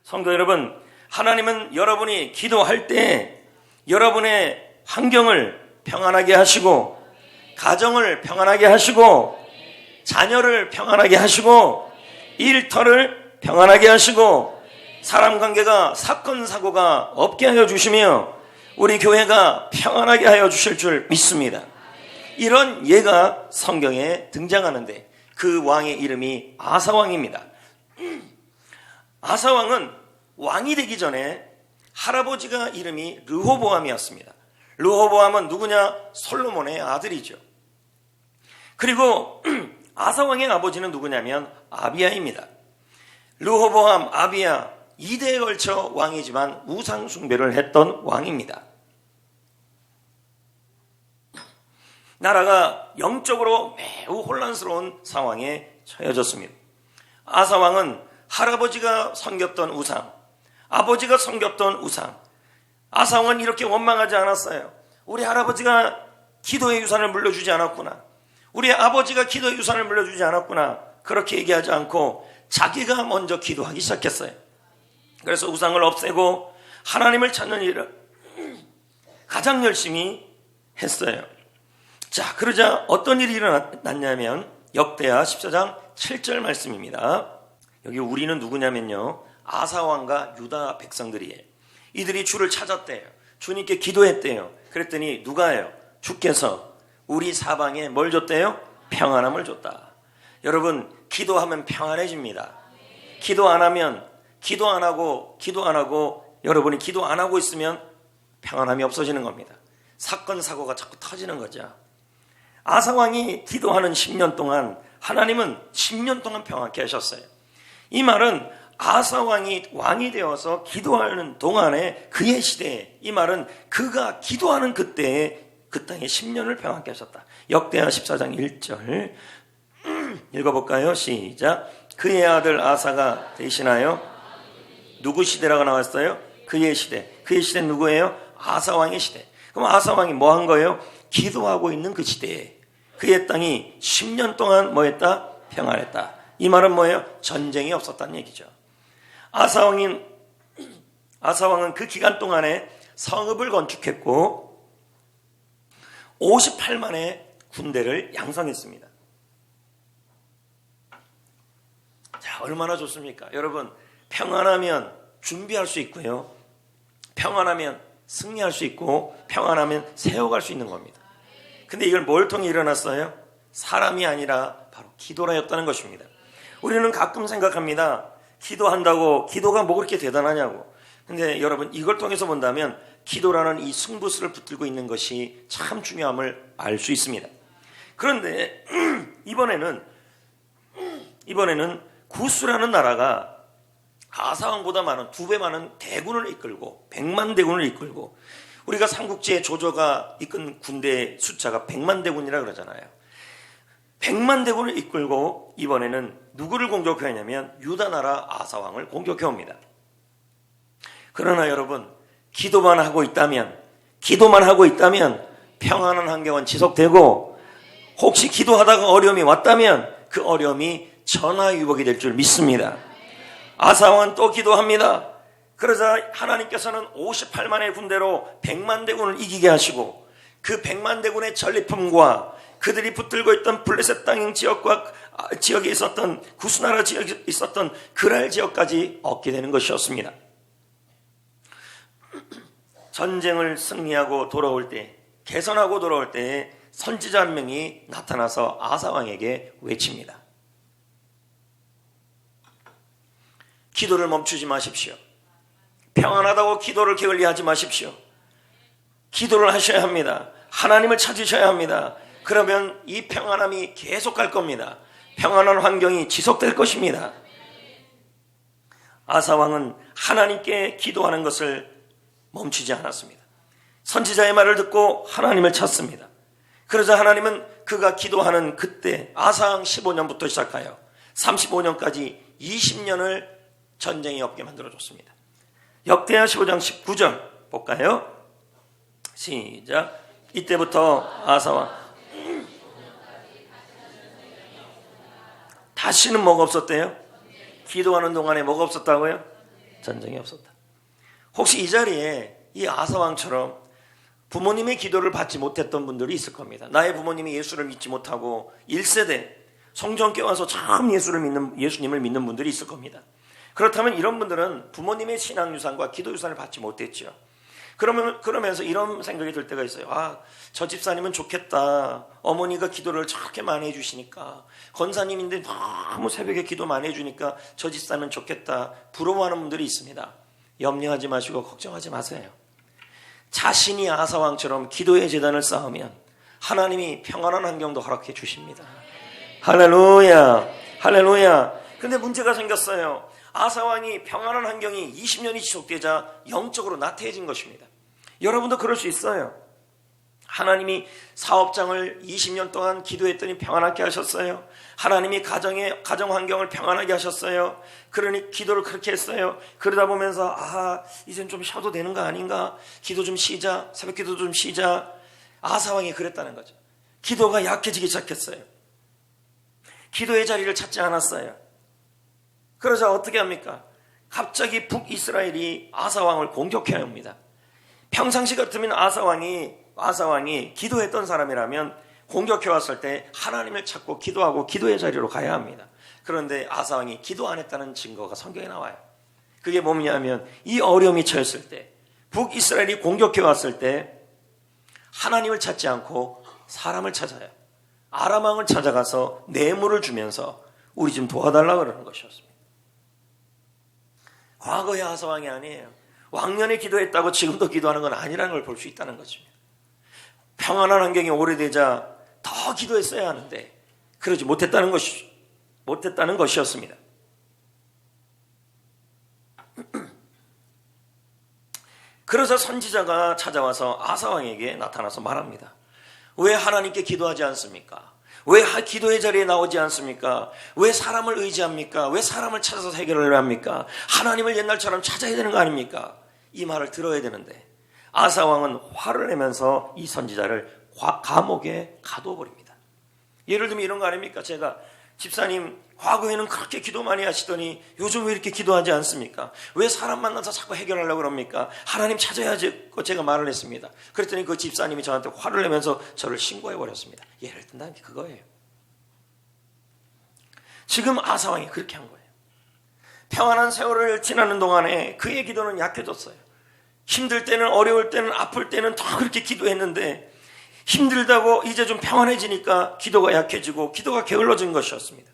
성도 여러분, 하나님은 여러분이 기도할 때 여러분의 환경을 평안하게 하시고, 가정을 평안하게 하시고, 자녀를 평안하게 하시고, 일터를 평안하게 하시고, 사람 관계가 사건 사고가 없게 하여 주시며, 우리 교회가 평안하게 하여 주실 줄 믿습니다. 이런 예가 성경에 등장하는데 그 왕의 이름이 아사왕입니다. 아사왕은 왕이 되기 전에 할아버지가 이름이 르호보암이었습니다. 르호보암은 누구냐? 솔로몬의 아들이죠. 그리고 아사왕의 아버지는 누구냐면 아비야입니다. 르호보암, 아비야 2대에 걸쳐 왕이지만 우상 숭배를 했던 왕입니다. 나라가 영적으로 매우 혼란스러운 상황에 처해졌습니다. 아사왕은 할아버지가 섬겼던 우상, 아버지가 섬겼던 우상, 아사왕은 이렇게 원망하지 않았어요. 우리 할아버지가 기도의 유산을 물려주지 않았구나, 우리 아버지가 기도의 유산을 물려주지 않았구나, 그렇게 얘기하지 않고 자기가 먼저 기도하기 시작했어요. 그래서 우상을 없애고 하나님을 찾는 일을 가장 열심히 했어요. 자, 그러자 어떤 일이 일어났냐면 역대하 14장 7절 말씀입니다. 여기 우리는 누구냐면요, 아사왕과 유다 백성들이에요. 이들이 주를 찾았대요. 주님께 기도했대요. 그랬더니 누가요? 주께서 우리 사방에 뭘 줬대요? 평안함을 줬다. 여러분, 기도하면 평안해집니다. 기도 안 하고 여러분이 기도 안 하고 있으면 평안함이 없어지는 겁니다. 사건 사고가 자꾸 터지는 거죠. 아사왕이 기도하는 10년 동안 하나님은 10년 동안 평안케 하셨어요. 이 말은 아사왕이 왕이 되어서 기도하는 동안에 그의 시대에, 이 말은 그가 기도하는 그때에 그 땅에 10년을 평안케 하셨다. 역대하 14장 1절 읽어볼까요? 시작. 그의 아들 아사가 대신하여, 누구 시대라고 나왔어요? 그의 시대. 그의 시대는 누구예요? 아사왕의 시대. 그럼 아사왕이 뭐 한 거예요? 기도하고 있는 그 시대에 그의 땅이 10년 동안 뭐 했다? 평안했다. 이 말은 뭐예요? 전쟁이 없었다는 얘기죠. 아사왕은 그 기간 동안에 성읍을 건축했고 58만의 군대를 양성했습니다. 자, 얼마나 좋습니까? 여러분, 평안하면 준비할 수 있고요, 평안하면 승리할 수 있고, 평안하면 세워갈 수 있는 겁니다. 근데 이걸 뭘 통해 일어났어요? 사람이 아니라 바로 기도라였다는 것입니다. 우리는 가끔 생각합니다. 기도한다고 기도가 뭐 그렇게 대단하냐고. 근데 여러분, 이걸 통해서 본다면 기도라는 이 승부수를 붙들고 있는 것이 참 중요함을 알 수 있습니다. 그런데 이번에는 구스라는 나라가 아사왕보다 많은 2배 많은 대군을 이끌고 100만 대군을 이끌고, 우리가 삼국지의 조조가 이끈 군대 숫자가 100만 대군이라 그러잖아요. 100만 대군을 이끌고 이번에는 누구를 공격하냐면 유다 나라 아사왕을 공격해 옵니다. 그러나 여러분, 기도만 하고 있다면 평안한 환경은 지속되고, 혹시 기도하다가 어려움이 왔다면 그 어려움이 전화위복이 될 줄 믿습니다. 아사왕은 또 기도합니다. 그러자 하나님께서는 58만의 군대로 100만 대군을 이기게 하시고, 그 100만 대군의 전리품과 그들이 붙들고 있던 블레셋 땅 지역에 있었던 구스나라 지역에 있었던 그랄 지역까지 얻게 되는 것이었습니다. 전쟁을 승리하고 돌아올 때, 개선하고 돌아올 때에 선지자 한 명이 나타나서 아사왕에게 외칩니다. 기도를 멈추지 마십시오. 평안하다고 기도를 게을리하지 마십시오. 기도를 하셔야 합니다. 하나님을 찾으셔야 합니다. 그러면 이 평안함이 계속 갈 겁니다. 평안한 환경이 지속될 것입니다. 아사왕은 하나님께 기도하는 것을 멈추지 않았습니다. 선지자의 말을 듣고 하나님을 찾습니다. 그러자 하나님은 그가 기도하는 그때 아사왕 15년부터 시작하여 35년까지 20년을 전쟁이 없게 만들어줬습니다. 역대하 15장 19절 볼까요? 시작. 이때부터 아사왕 다시는 뭐가 없었대요? 기도하는 동안에 뭐가 없었다고요? 전쟁이 없었다. 혹시 이 자리에 이 아사왕처럼 부모님의 기도를 받지 못했던 분들이 있을 겁니다. 나의 부모님이 예수를 믿지 못하고 1세대 성전께 와서 참 예수님을 믿는 분들이 있을 겁니다. 그렇다면 이런 분들은 부모님의 신앙유산과 기도유산을 받지 못했죠. 그러면서 이런 생각이 들 때가 있어요. 아, 저 집사님은 좋겠다. 어머니가 기도를 저렇게 많이 해주시니까, 권사님인데 너무 새벽에 기도 많이 해주니까 저 집사님은 좋겠다. 부러워하는 분들이 있습니다. 염려하지 마시고 걱정하지 마세요. 자신이 아사왕처럼 기도의 재단을 쌓으면 하나님이 평안한 환경도 허락해 주십니다. 할렐루야, 할렐루야. 근데 문제가 생겼어요. 아사왕이 평안한 환경이 20년이 지속되자 영적으로 나태해진 것입니다. 여러분도 그럴 수 있어요. 하나님이 사업장을 20년 동안 기도했더니 평안하게 하셨어요. 하나님이 가정 환경을 평안하게 하셨어요. 그러니 기도를 그렇게 했어요. 그러다 보면서 이젠 좀 쉬어도 되는 거 아닌가? 기도 좀 쉬자. 새벽 기도 좀 쉬자. 아사왕이 그랬다는 거죠. 기도가 약해지기 시작했어요. 기도의 자리를 찾지 않았어요. 그러자 어떻게 합니까? 갑자기 북이스라엘이 아사왕을 공격해야 합니다. 평상시 같으면 아사왕이 기도했던 사람이라면 공격해 왔을 때 하나님을 찾고 기도하고 기도의 자리로 가야 합니다. 그런데 아사왕이 기도 안 했다는 증거가 성경에 나와요. 그게 뭐냐면 이 어려움이 처했을 때, 북이스라엘이 공격해 왔을 때 하나님을 찾지 않고 사람을 찾아요. 아람왕을 찾아가서 뇌물을 주면서 우리 좀 도와달라고 그러는 것이었습니다. 과거의 아사왕이 아니에요. 왕년에 기도했다고 지금도 기도하는 건 아니라는 걸 볼 수 있다는 거죠. 평안한 환경이 오래되자 더 기도했어야 하는데 그러지 못했다는 것이었습니다. 그래서 선지자가 찾아와서 아사왕에게 나타나서 말합니다. 왜 하나님께 기도하지 않습니까? 왜 기도의 자리에 나오지 않습니까? 왜 사람을 의지합니까? 왜 사람을 찾아서 해결을 합니까? 하나님을 옛날처럼 찾아야 되는 거 아닙니까? 이 말을 들어야 되는데 아사왕은 화를 내면서 이 선지자를 감옥에 가둬버립니다. 예를 들면 이런 거 아닙니까? 제가 집사님 과거에는 그렇게 기도 많이 하시더니 요즘 왜 이렇게 기도하지 않습니까? 왜 사람 만나서 자꾸 해결하려고 그럽니까? 하나님 찾아야지. 제가 말을 했습니다. 그랬더니 그 집사님이 저한테 화를 내면서 저를 신고해버렸습니다. 예를 든다는 게 그거예요. 지금 아사왕이 그렇게 한 거예요. 평안한 세월을 지나는 동안에 그의 기도는 약해졌어요. 힘들 때는, 어려울 때는, 아플 때는 더 그렇게 기도했는데 힘들다고 이제 좀 평안해지니까 기도가 약해지고 기도가 게을러진 것이었습니다.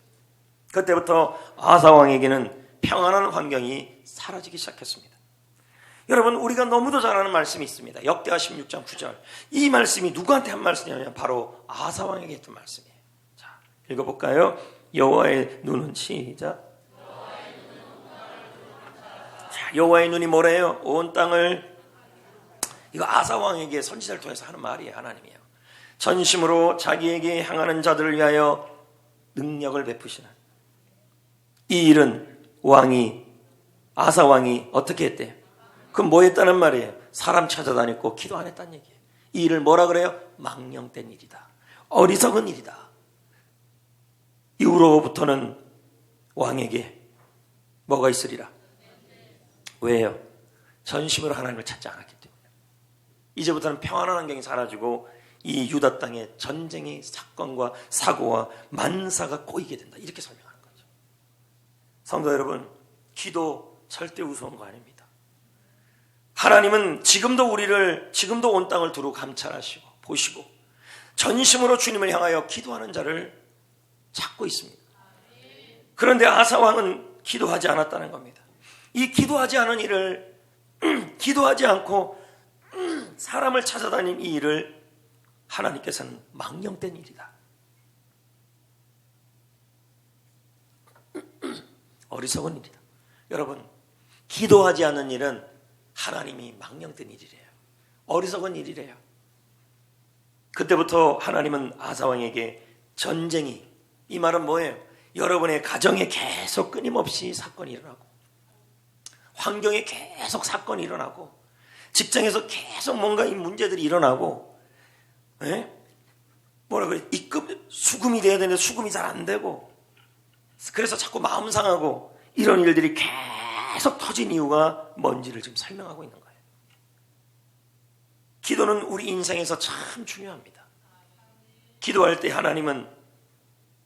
그때부터 아사왕에게는 평안한 환경이 사라지기 시작했습니다. 여러분, 우리가 너무도 잘 아는 말씀이 있습니다. 역대하 16장 9절. 이 말씀이 누구한테 한 말씀이냐면 바로 아사왕에게 했던 말씀이에요. 자, 읽어볼까요? 여호와의 눈은 시작. 자, 여호와의 눈이 뭐래요? 온 땅을. 이거 아사왕에게 선지자를 통해서 하는 말이에요. 하나님이요. 전심으로 자기에게 향하는 자들을 위하여 능력을 베푸시는. 이 일은 아사왕이 어떻게 했대요? 그럼 뭐 했다는 말이에요? 사람 찾아다녔고 기도 안 했다는 얘기예요. 이 일을 뭐라 그래요? 망령된 일이다. 어리석은 일이다. 이후로부터는 왕에게 뭐가 있으리라? 왜요? 전심으로 하나님을 찾지 않았기 때문에. 이제부터는 평안한 환경이 사라지고 이 유다 땅에 전쟁의 사건과 사고와 만사가 꼬이게 된다. 이렇게 설명하는 거죠. 성도 여러분, 기도 절대 우스운 거 아닙니다. 하나님은 지금도 온 땅을 두루 감찰하시고 보시고 전심으로 주님을 향하여 기도하는 자를 찾고 있습니다. 그런데 아사왕은 기도하지 않았다는 겁니다. 이 기도하지 않은 일을 기도하지 않고 사람을 찾아다닌 이 일을 하나님께서는 망령된 일이다. 어리석은 일이다. 여러분, 기도하지 않는 일은 하나님이 망령된 일이래요. 어리석은 일이래요. 그때부터 하나님은 아사왕에게 전쟁이, 이 말은 뭐예요? 여러분의 가정에 계속 끊임없이 사건이 일어나고, 환경에 계속 사건이 일어나고, 직장에서 계속 뭔가 이 문제들이 일어나고, 뭐라 그래? 입금 수금이 돼야 되는데 수금이 잘 안 되고, 그래서 자꾸 마음 상하고 이런 일들이 계속 터진 이유가 뭔지를 지금 설명하고 있는 거예요. 기도는 우리 인생에서 참 중요합니다. 기도할 때 하나님은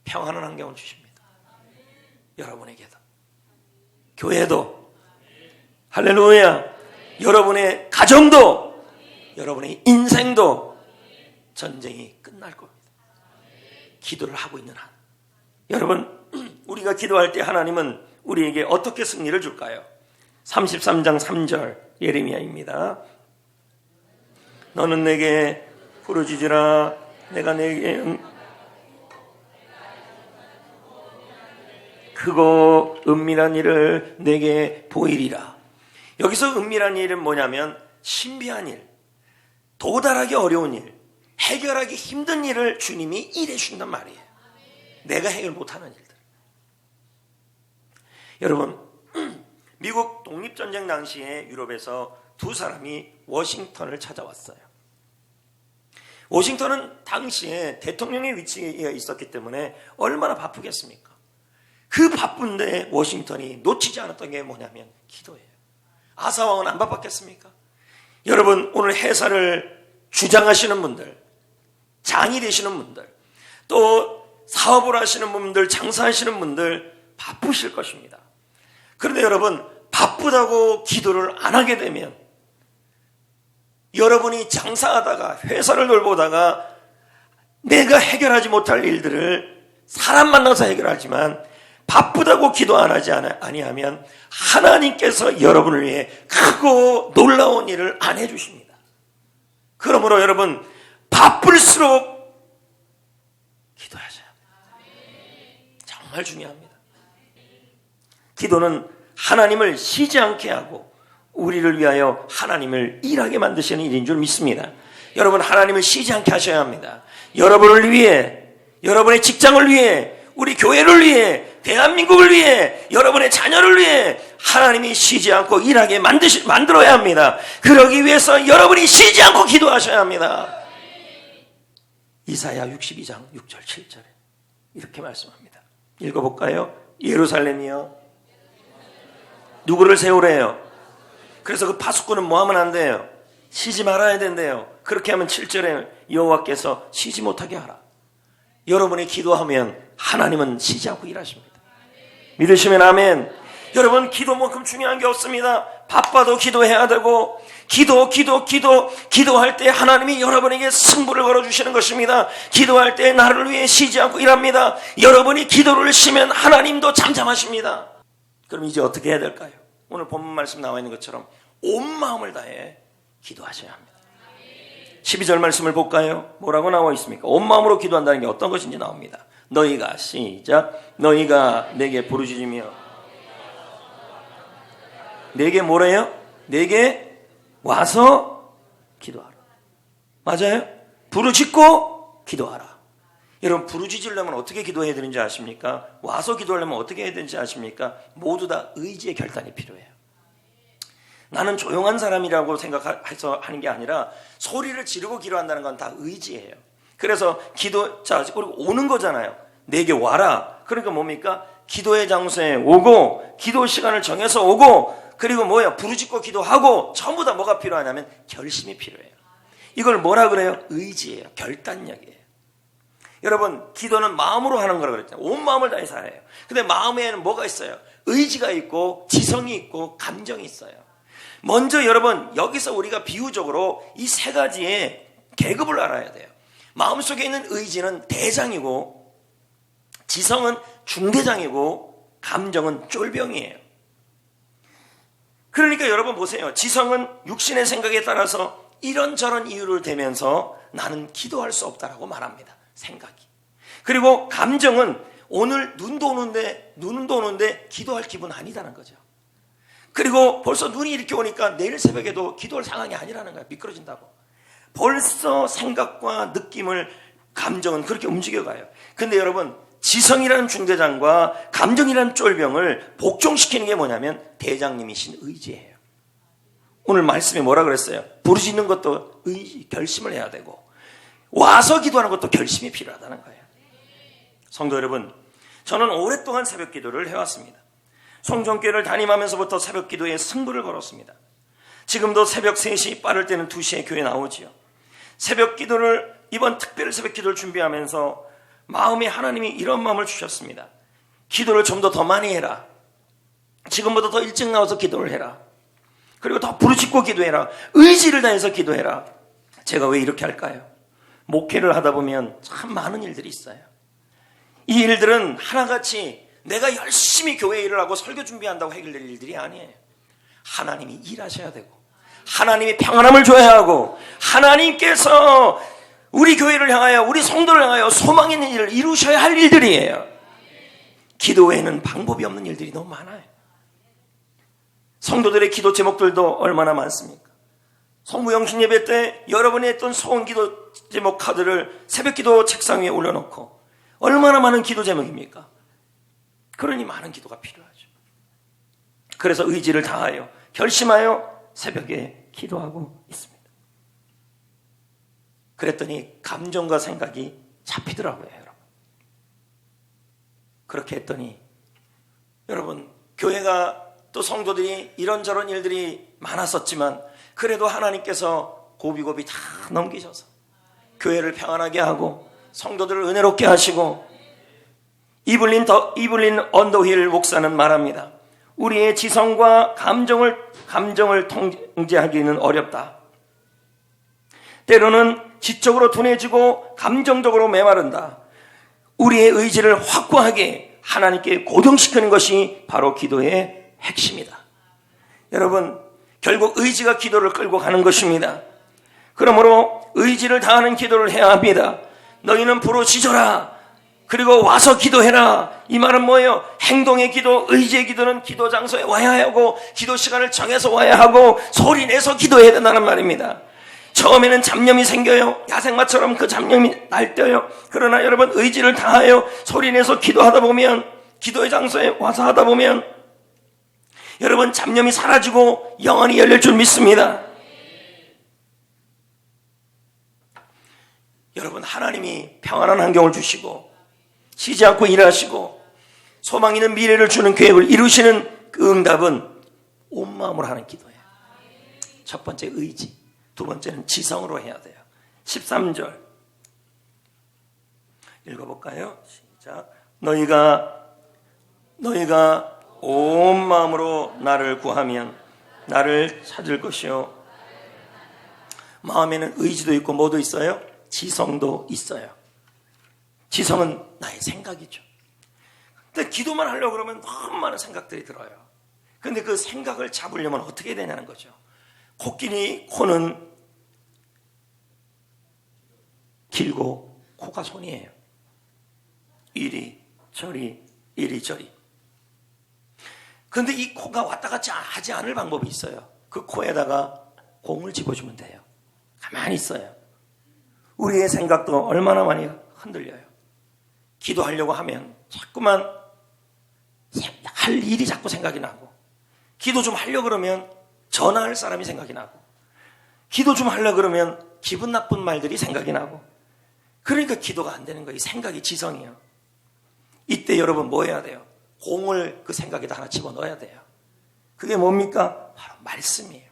평안한 환경을 주십니다. 여러분에게도, 교회도, 할렐루야, 여러분의 가정도, 여러분의 인생도 전쟁이 끝날 겁니다. 기도를 하고 있는 한. 여러분, 우리가 기도할 때 하나님은 우리에게 어떻게 승리를 줄까요? 33장 3절 예레미야입니다. 너는 내게 부르짖으라. 내가 내게 크고 은밀한 일을 내게 보이리라. 여기서 은밀한 일은 뭐냐면 신비한 일, 도달하기 어려운 일, 해결하기 힘든 일을 주님이 일해 주신단 말이에요. 내가 해결 못하는 일들. 여러분, 미국 독립전쟁 당시에 유럽에서 두 사람이 워싱턴을 찾아왔어요. 워싱턴은 당시에 대통령의 위치에 있었기 때문에 얼마나 바쁘겠습니까? 그 바쁜데 워싱턴이 놓치지 않았던 게 뭐냐면 기도예요. 아사왕은 안 바빴겠습니까? 여러분, 오늘 회사를 주장하시는 분들, 장이 되시는 분들, 또 사업을 하시는 분들, 장사하시는 분들 바쁘실 것입니다. 그런데 여러분, 바쁘다고 기도를 안 하게 되면 여러분이 장사하다가 회사를 돌보다가 내가 해결하지 못할 일들을 사람 만나서 해결하지만 바쁘다고 기도 안 하지 아니하면 하나님께서 여러분을 위해 크고 놀라운 일을 안 해주십니다. 그러므로 여러분, 바쁠수록 기도하셔야 합니다. 정말 중요합니다. 기도는 하나님을 쉬지 않게 하고 우리를 위하여 하나님을 일하게 만드시는 일인 줄 믿습니다. 여러분, 하나님을 쉬지 않게 하셔야 합니다. 여러분을 위해, 여러분의 직장을 위해, 우리 교회를 위해, 대한민국을 위해, 여러분의 자녀를 위해 하나님이 쉬지 않고 일하게 만들어야 합니다. 그러기 위해서 여러분이 쉬지 않고 기도하셔야 합니다. 이사야 62장 6절 7절에 이렇게 말씀합니다. 읽어볼까요? 예루살렘이여, 누구를 세우래요? 그래서 그 파수꾼은 뭐 하면 안 돼요? 쉬지 말아야 된대요. 그렇게 하면 7절에 여호와께서 쉬지 못하게 하라. 여러분이 기도하면 하나님은 쉬지 않고 일하십니다. 믿으시면 아멘. 여러분, 기도만큼 중요한 게 없습니다. 바빠도 기도해야 되고, 기도할 때 하나님이 여러분에게 승부를 걸어주시는 것입니다. 기도할 때 나를 위해 쉬지 않고 일합니다. 여러분이 기도를 쉬면 하나님도 잠잠하십니다. 그럼 이제 어떻게 해야 될까요? 오늘 본문 말씀 나와 있는 것처럼 온 마음을 다해 기도하셔야 합니다. 12절 말씀을 볼까요? 뭐라고 나와 있습니까? 온 마음으로 기도한다는 게 어떤 것인지 나옵니다. 너희가, 시작, 너희가 내게 부르짖으며, 내게 뭐래요? 내게 와서 기도하라. 맞아요? 부르짖고 기도하라. 여러분, 부르짖으려면 어떻게 기도해야 되는지 아십니까? 와서 기도하려면 어떻게 해야 되는지 아십니까? 모두 다 의지의 결단이 필요해요. 나는 조용한 사람이라고 생각해서 하는 게 아니라 소리를 지르고 기도한다는 건 다 의지예요. 그래서 그리고 오는 거잖아요. 내게 와라. 그러니까 뭡니까? 기도의 장소에 오고, 기도 시간을 정해서 오고, 그리고 부르짖고 기도하고, 전부 다 뭐가 필요하냐면 결심이 필요해요. 이걸 뭐라 그래요? 의지예요. 결단력이에요. 여러분, 기도는 마음으로 하는 거라고 그랬잖아요. 온 마음을 다해서 해요. 근데 마음에는 뭐가 있어요? 의지가 있고, 지성이 있고, 감정이 있어요. 먼저 여러분, 여기서 우리가 비유적으로 이 세 가지의 계급을 알아야 돼요. 마음속에 있는 의지는 대장이고, 지성은 중대장이고, 감정은 쫄병이에요. 그러니까 여러분 보세요. 지성은 육신의 생각에 따라서 이런저런 이유를 대면서 나는 기도할 수 없다라고 말합니다. 생각이. 그리고 감정은 오늘 눈도 오는데 기도할 기분 아니다는 거죠. 그리고 벌써 눈이 이렇게 오니까 내일 새벽에도 기도할 상황이 아니라는 거예요. 미끄러진다고. 벌써 생각과 느낌을, 감정은 그렇게 움직여가요. 근데 여러분, 지성이라는 중대장과 감정이라는 쫄병을 복종시키는 게 뭐냐면 대장님이신 의지예요. 오늘 말씀에 뭐라 그랬어요? 부르짖는 것도 의지, 결심을 해야 되고, 와서 기도하는 것도 결심이 필요하다는 거예요. 성도 여러분, 저는 오랫동안 새벽 기도를 해왔습니다. 송정교회를 담임하면서부터 새벽 기도에 승부를 걸었습니다. 지금도 새벽 3시, 빠를 때는 2시에 교회 나오지요. 새벽 기도를, 이번 특별 새벽 기도를 준비하면서 마음에 하나님이 이런 마음을 주셨습니다. 기도를 좀 더 많이 해라. 지금보다 더 일찍 나와서 기도를 해라. 그리고 더 부르짖고 기도해라. 의지를 다해서 기도해라. 제가 왜 이렇게 할까요? 목회를 하다 보면 참 많은 일들이 있어요. 이 일들은 하나같이 내가 열심히 교회 일을 하고 설교 준비한다고 해결될 일들이 아니에요. 하나님이 일하셔야 되고, 하나님이 평안함을 줘야 하고, 하나님께서 우리 교회를 향하여, 우리 성도를 향하여 소망 있는 일을 이루셔야 할 일들이에요. 기도 외에는 방법이 없는 일들이 너무 많아요. 성도들의 기도 제목들도 얼마나 많습니까? 성부영신 예배 때 여러분이 했던 소원 기도 제목 카드를 새벽 기도 책상 위에 올려놓고 얼마나 많은 기도 제목입니까? 그러니 많은 기도가 필요하죠. 그래서 의지를 다하여 결심하여 새벽에 기도하고 있습니다. 그랬더니 감정과 생각이 잡히더라고요, 여러분. 그렇게 했더니 여러분, 교회가 또 성도들이 이런저런 일들이 많았었지만 그래도 하나님께서 고비고비 다 넘기셔서 교회를 평안하게 하고 성도들을 은혜롭게 하시고, 이블린 언더힐 목사는 말합니다. 우리의 지성과 감정을 통제하기는 어렵다. 때로는 지적으로 둔해지고 감정적으로 메마른다. 우리의 의지를 확고하게 하나님께 고정시키는 것이 바로 기도의 핵심이다. 여러분, 결국 의지가 기도를 끌고 가는 것입니다. 그러므로 의지를 다하는 기도를 해야 합니다. 너희는 부르짖어라. 그리고 와서 기도해라. 이 말은 뭐예요? 행동의 기도, 의지의 기도는 기도 장소에 와야 하고 기도 시간을 정해서 와야 하고 소리 내서 기도해야 된다는 말입니다. 처음에는 잡념이 생겨요. 야생마처럼 그 잡념이 날뛰어요. 그러나 여러분, 의지를 다하여 소리 내서 기도하다 보면, 기도의 장소에 와서 하다 보면 여러분, 잡념이 사라지고 영안이 열릴 줄 믿습니다. 여러분, 하나님이 평안한 환경을 주시고 쉬지 않고 일하시고 소망 있는 미래를 주는 계획을 이루시는 그 응답은 온 마음으로 하는 기도예요. 첫 번째 의지, 두 번째는 지성으로 해야 돼요. 13절 읽어볼까요? 시작. 너희가 온 마음으로 나를 구하면 나를 찾을 것이요. 마음에는 의지도 있고 뭐도 있어요? 지성도 있어요. 지성은 나의 생각이죠. 근데 기도만 하려고 그러면 너무 많은 생각들이 들어요. 근데 그 생각을 잡으려면 어떻게 되냐는 거죠. 코는 길고 코가 손이에요. 이리저리. 그런데 이 코가 왔다 갔다 하지 않을 방법이 있어요. 그 코에다가 공을 집어주면 돼요. 가만히 있어요. 우리의 생각도 얼마나 많이 흔들려요. 기도하려고 하면 자꾸만 할 일이 자꾸 생각이 나고, 기도 좀 하려고 그러면 전화할 사람이 생각이 나고, 기도 좀 하려고 그러면 기분 나쁜 말들이 생각이 나고, 그러니까 기도가 안 되는 거예요. 이 생각이 지성이에요. 이때 여러분 뭐 해야 돼요? 공을 그 생각에다 하나 집어넣어야 돼요. 그게 뭡니까? 바로 말씀이에요.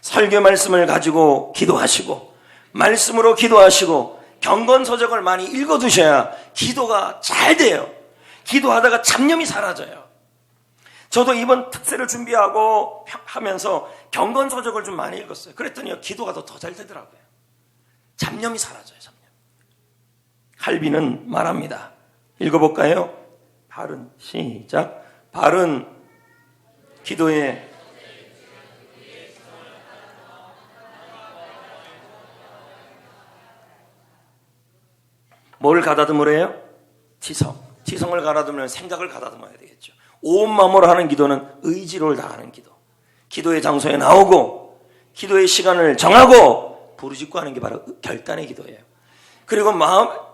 설교 말씀을 가지고 기도하시고, 말씀으로 기도하시고, 경건서적을 많이 읽어두셔야 기도가 잘 돼요. 기도하다가 잡념이 사라져요. 저도 이번 특세를 준비하고 하면서 경건서적을 좀 많이 읽었어요. 그랬더니 기도가 더 잘 되더라고요. 잡념이 사라져요. 잡념. 칼빈은 말합니다. 읽어볼까요? 바른, 시작. 바른 기도에 뭘 가다듬으래요? 지성을 가다듬으면 생각을 가다듬어야 되겠죠. 온 마음으로 하는 기도는 의지를 다하는 기도. 기도의 장소에 나오고 기도의 시간을 정하고 부르짖고 하는 게 바로 결단의 기도예요. 그리고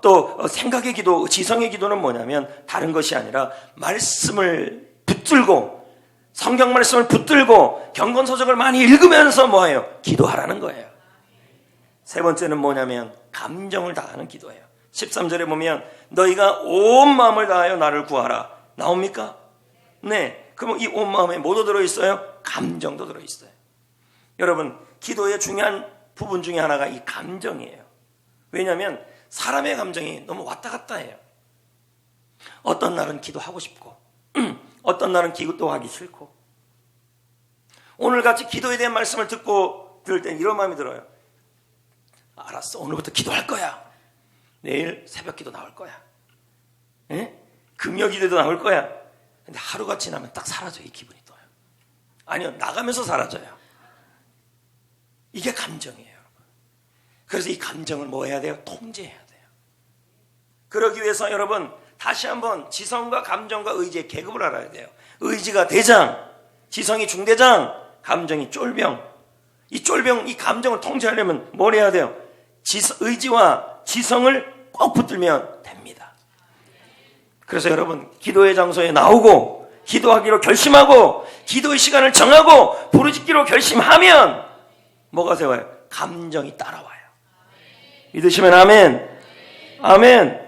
또 생각의 기도, 지성의 기도는 뭐냐면 다른 것이 아니라 말씀을 붙들고, 성경 말씀을 붙들고 경건서적을 많이 읽으면서 뭐예요? 기도하라는 거예요. 세 번째는 뭐냐면 감정을 다하는 기도예요. 13절에 보면 너희가 온 마음을 다하여 나를 구하라. 나옵니까? 네. 그럼 이 온 마음에 뭐도 들어있어요? 감정도 들어있어요. 여러분, 기도의 중요한 부분 중에 하나가 이 감정이에요. 왜냐하면 사람의 감정이 너무 왔다 갔다 해요. 어떤 날은 기도하고 싶고 어떤 날은 기도하기 싫고. 오늘같이 기도에 대한 말씀을 들을 땐 이런 마음이 들어요. 알았어, 오늘부터 기도할 거야. 내일 새벽 기도 나올 거야. 금요 기도도 나올 거야. 근데 하루가 지나면 딱 사라져요. 이 기분이 또요. 아니요, 나가면서 사라져요. 이게 감정이에요, 여러분. 그래서 이 감정을 뭐 해야 돼요? 통제해야 돼요. 그러기 위해서 여러분, 다시 한번 지성과 감정과 의지의 계급을 알아야 돼요. 의지가 대장, 지성이 중대장, 감정이 쫄병. 이 쫄병, 이 감정을 통제하려면 뭘 해야 돼요? 의지와 지성을 꼭 붙들면 됩니다. 그래서 여러분, 기도의 장소에 나오고 기도하기로 결심하고 기도의 시간을 정하고 부르짖기로 결심하면 뭐가 세워요? 감정이 따라와요. 믿으시면 아멘. 아멘.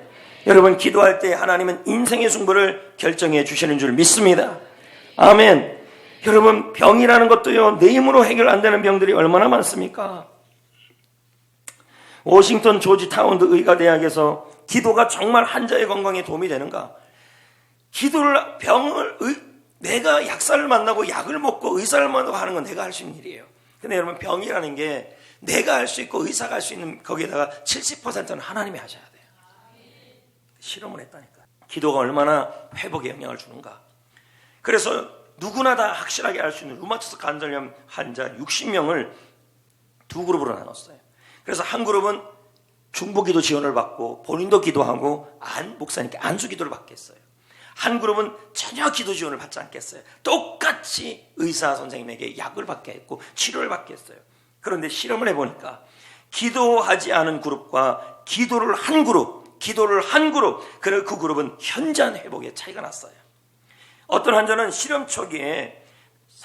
여러분, 기도할 때 하나님은 인생의 승부를 결정해 주시는 줄 믿습니다. 아멘. 여러분, 병이라는 것도요, 내 힘으로 해결 안 되는 병들이 얼마나 많습니까? 워싱턴 조지 타운드 의과대학에서 기도가 정말 환자의 건강에 도움이 되는가? 내가 약사를 만나고 약을 먹고 의사를 만나고 하는 건 내가 할 수 있는 일이에요. 근데 여러분, 병이라는 게 내가 할 수 있고 의사가 할 수 있는 거기에다가 70%는 하나님이 하셔야 돼요. 실험을 했다니까. 기도가 얼마나 회복에 영향을 주는가. 그래서 누구나 다 확실하게 알 수 있는 루마티스 관절염 환자 60명을 두 그룹으로 나눴어요. 그래서 한 그룹은 중보기도 지원을 받고 본인도 기도하고 목사님께 안수기도를 받겠어요. 한 그룹은 전혀 기도 지원을 받지 않겠어요. 똑같이 의사 선생님에게 약을 받게 했고 치료를 받게 했어요. 그런데 실험을 해보니까 기도하지 않은 그룹과 기도를 한 그룹, 그리고 그 그룹은 현저한 회복에 차이가 났어요. 어떤 환자는 실험 초기에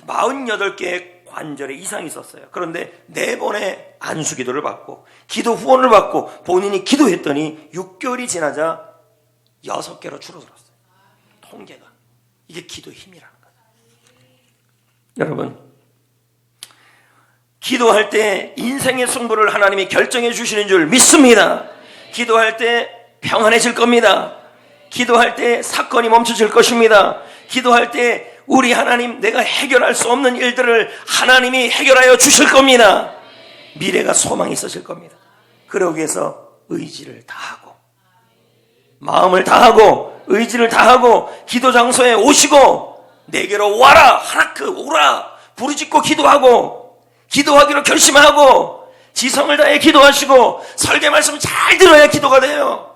48개의 관절에 이상이 있었어요. 그런데 4번의 안수기도를 받고 기도 후원을 받고 본인이 기도했더니 6개월이 지나자 6개로 줄어들었어요. 통계가. 이게 기도의 힘이라는 거예요. 여러분, 기도할 때 인생의 승부를 하나님이 결정해 주시는 줄 믿습니다. 기도할 때 평안해질 겁니다. 기도할 때 사건이 멈춰질 것입니다. 기도할 때 우리 하나님, 내가 해결할 수 없는 일들을 하나님이 해결하여 주실 겁니다. 미래가 소망이 있으실 겁니다. 그러기 위해서 의지를 다하고 마음을 다하고 의지를 다하고 기도 장소에 오시고 내게로 와라, 하나크 오라, 부르짖고 기도하고 기도하기로 결심하고 지성을 다해 기도하시고 설계 말씀 잘 들어야 기도가 돼요.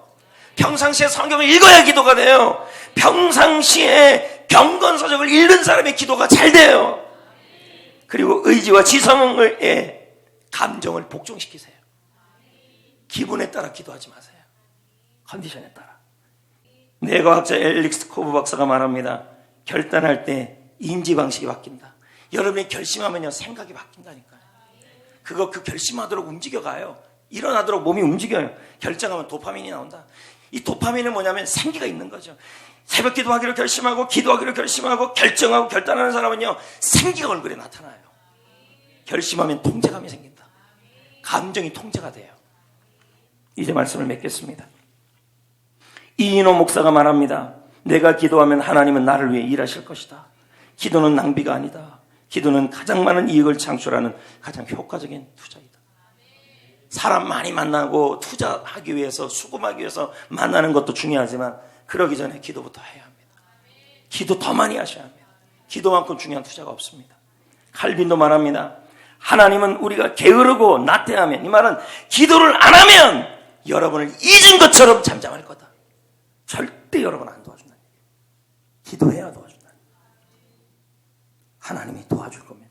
평상시에 성경을 읽어야 기도가 돼요. 평상시에 경건서적을 읽는 사람의 기도가 잘 돼요. 그리고 의지와 지성의 감정을 복종시키세요. 기분에 따라 기도하지 마세요. 컨디션에 따라. 뇌과학자 엘릭스 코브 박사가 말합니다. 결단할 때 인지 방식이 바뀐다. 여러분이 결심하면요, 생각이 바뀐다니까요. 그 결심하도록 움직여가요. 일어나도록 몸이 움직여요. 결정하면 도파민이 나온다. 이 도파민은 뭐냐면 생기가 있는 거죠. 새벽 기도하기로 결심하고 기도하기로 결심하고 결정하고 결단하는 사람은요, 생기가 얼굴에 나타나요. 결심하면 통제감이 생긴다. 감정이 통제가 돼요. 이제 말씀을 맺겠습니다. 이인호 목사가 말합니다. 내가 기도하면 하나님은 나를 위해 일하실 것이다. 기도는 낭비가 아니다. 기도는 가장 많은 이익을 창출하는 가장 효과적인 투자이다. 사람 많이 만나고 투자하기 위해서, 수금하기 위해서 만나는 것도 중요하지만 그러기 전에 기도부터 해야 합니다. 기도 더 많이 하셔야 합니다. 기도만큼 중요한 투자가 없습니다. 칼빈도 말합니다. 하나님은 우리가 게으르고 나태하면, 이 말은 기도를 안 하면 여러분을 잊은 것처럼 잠잠할 거다. 절대 여러분 안 도와준다. 기도해야 도와준다. 하나님이 도와줄 겁니다.